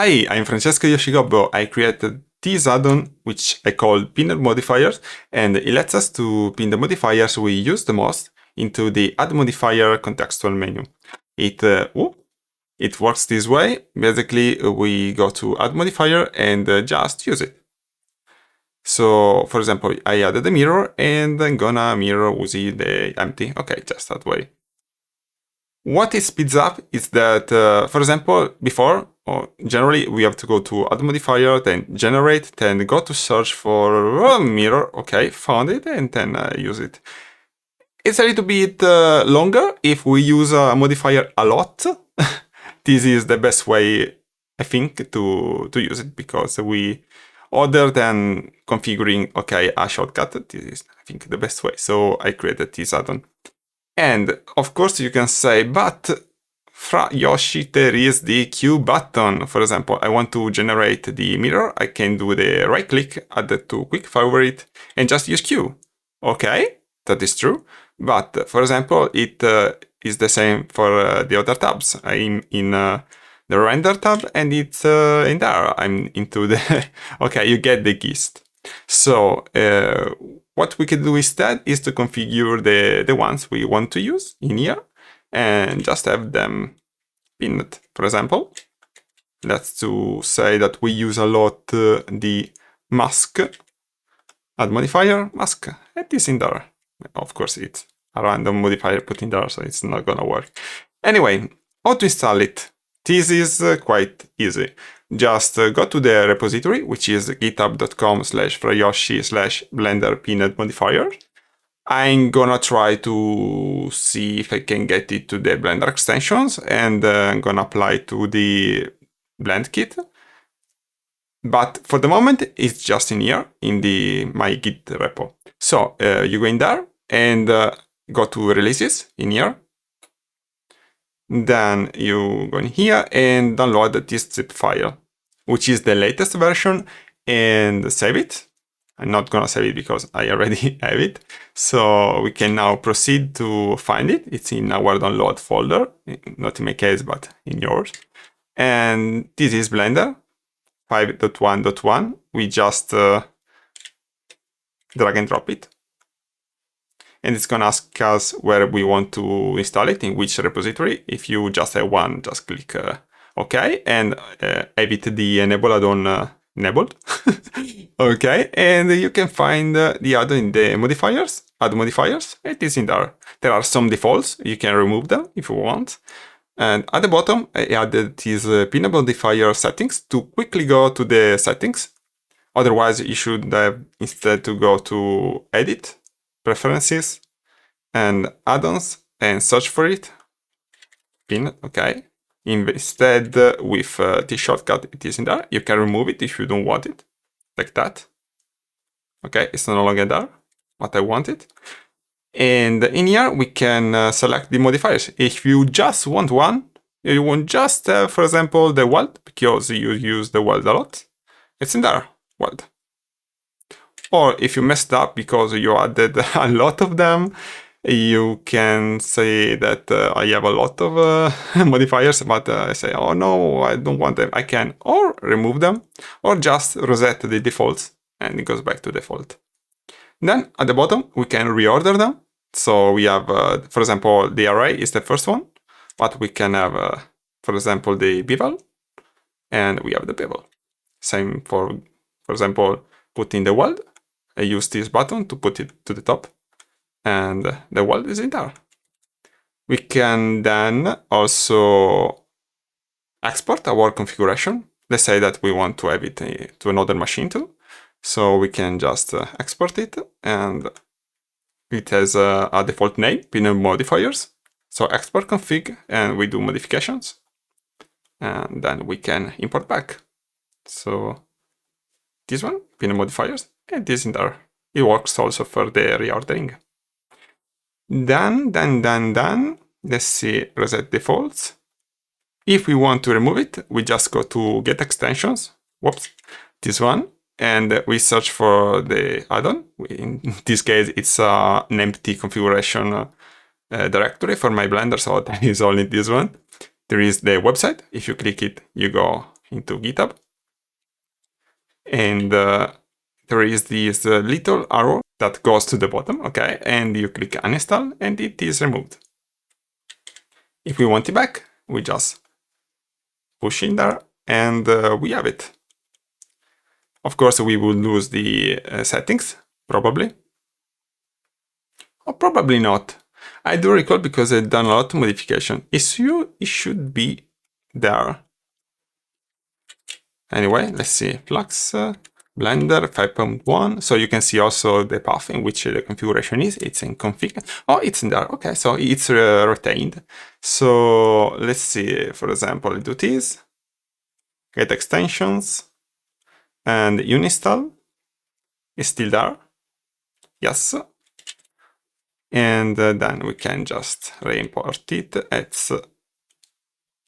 Hi, I'm Francesco Yoshigobbo. I created this add-on, which I call pinned modifiers, and it lets us to pin the modifiers we use the most into the Add Modifier contextual menu. It works this way. Basically, we go to Add Modifier and just use it. So, for example, I added a mirror and I'm gonna mirror using the empty. Okay, just that way. What it speeds up is that, for example, before, or generally, we have to go to Add Modifier, then Generate, then go to search for a mirror. Okay, found it, and then use it. It's a little bit longer if we use a modifier a lot. This is the best way, I think, to use it, because other than configuring, okay, a shortcut, this is, I think, the best way. So I created this add-on. And of course you can say, but FraYoshi, there is the Q button. For example, I want to generate the mirror. I can do the right click, add it to quick favorite, and just use Q. Okay, that is true. But for example, it is the same for the other tabs. I'm in the render tab, and it's in there. I'm into the, okay, you get the gist. So what we can do instead is to configure the ones we want to use in here and just have them pinned. For example, let's to say that we use a lot the mask, add modifier, mask, it is in there. Of course, it's a random modifier put in there, so it's not gonna work. Anyway, how to install it? This is quite easy. Just go to the repository, which is github.com/frayoshi/blender pinned modifier. I'm gonna try to see if I can get it to the Blender extensions, and I'm gonna apply to the Blendkit. But for the moment, it's just in here, in my Git repo. So you go in there and go to releases in here. Then you go in here and download this zip file, which is the latest version, and save it. I'm not gonna save it because I already have it. So we can now proceed to find it. It's in our download folder, not in my case, but in yours. And this is Blender 5.1.1. We just drag and drop it. And it's gonna ask us where we want to install it, in which repository. If you just have one, just click OK, and have it the enable add-on enabled. Okay, and you can find the add-on in the modifiers, add modifiers. It is in there. There are some defaults. You can remove them if you want. And at the bottom, I added these pinned modifier settings to quickly go to the settings. Otherwise, you should have instead to go to Edit, Preferences, and Add-ons, and search for it. Pin, okay. Instead, with the shortcut, it is in there. You can remove it if you don't want it, like that. Okay, it's no longer there, but I want it. And in here, we can select the modifiers. If you just want one, you want just, for example, the world, because you use the world a lot, it's in there, world. Or if you messed up because you added a lot of them, you can say that I have a lot of modifiers, but I say, oh no, I don't want them. I can or remove them, or just reset the defaults, and it goes back to default. Then at the bottom, we can reorder them. So we have, for example, the array is the first one, but we can have, for example, the bevel, and we have the bevel. Same for example, put in the world. I use this button to put it to the top, and the world is in there. We can then also export our configuration. Let's say that we want to have it to another machine too. So we can just export it, and it has a default name, pinned modifiers. So export config, and we do modifications, and then we can import back. So this one, pinned modifiers, and this in there. It works also for the reordering. Then, let's see, reset defaults. If we want to remove it, we just go to get extensions. Whoops, this one. And we search for the add-on. In this case, it's an empty configuration directory for my Blender, so there is only this one. There is the website. If you click it, you go into GitHub. And there is this little arrow that goes to the bottom, okay? And you click uninstall and it is removed. If we want it back, we just push in there and we have it. Of course, we will lose the settings, probably. Or probably not. I do recall because I've done a lot of modification. It should be there. Anyway, let's see. Flux, Blender 5.1. So you can see also the path in which the configuration is. It's in config. Oh, it's in there. Okay, so it's retained. So let's see. For example, do this. Get extensions. And uninstall is still there. Yes. And then we can just re-import it.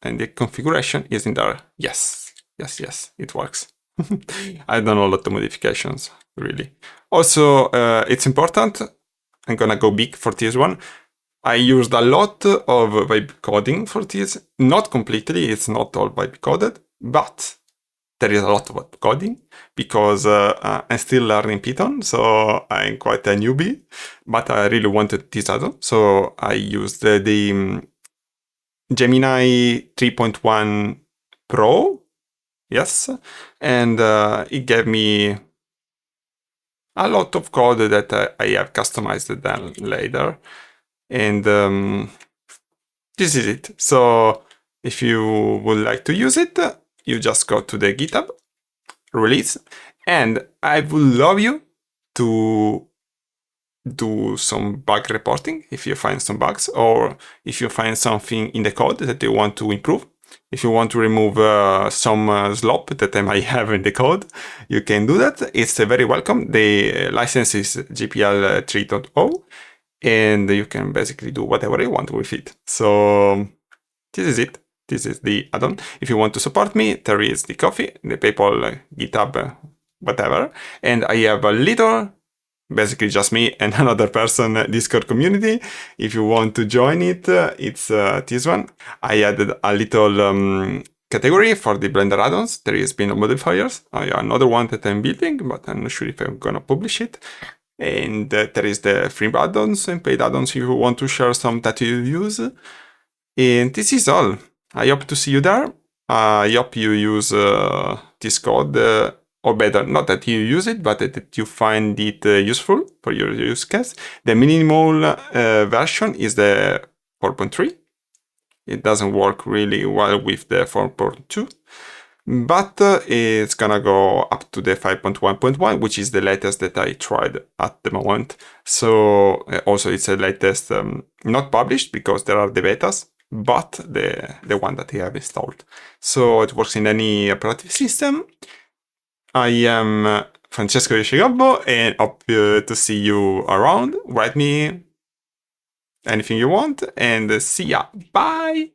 And the configuration is in there. Yes, it works. I've done a lot of modifications, really. Also, it's important. I'm gonna go big for this one. I used a lot of vibe coding for this. Not completely, it's not all vibe coded, but there is a lot of coding because I'm still learning Python, so I'm quite a newbie, but I really wanted this add-on. So I used the Gemini 3.1 Pro, yes, and it gave me a lot of code that I have customized then later. And this is it. So if you would like to use it, you just go to the GitHub release, and I would love you to do some bug reporting if you find some bugs, or if you find something in the code that you want to improve. If you want to remove some slop that I might have in the code, you can do that. It's very welcome. The license is GPL 3.0, and you can basically do whatever you want with it. So this is it. This is the add-on. If you want to support me, there is the Ko-fi, the PayPal, GitHub, whatever. And I have a little, basically just me and another person, Discord community. If you want to join it, it's this one. I added a little category for the Blender add-ons. There is been modifiers. I have another one that I'm building, but I'm not sure if I'm gonna publish it. And there is the free add-ons and paid add-ons if you want to share some that you use. And this is all. I hope to see you there. I hope you use this code, or better, not that you use it, but that you find it useful for your use case. The minimal version is the 4.3. It doesn't work really well with the 4.2, but it's gonna go up to the 5.1.1, which is the latest that I tried at the moment. So also it's the latest, not published because there are the betas, but the one that I have installed. So it works in any operative system. I am Francesco Yoshigabo and hope to see you around. Write me anything you want and see ya. Bye!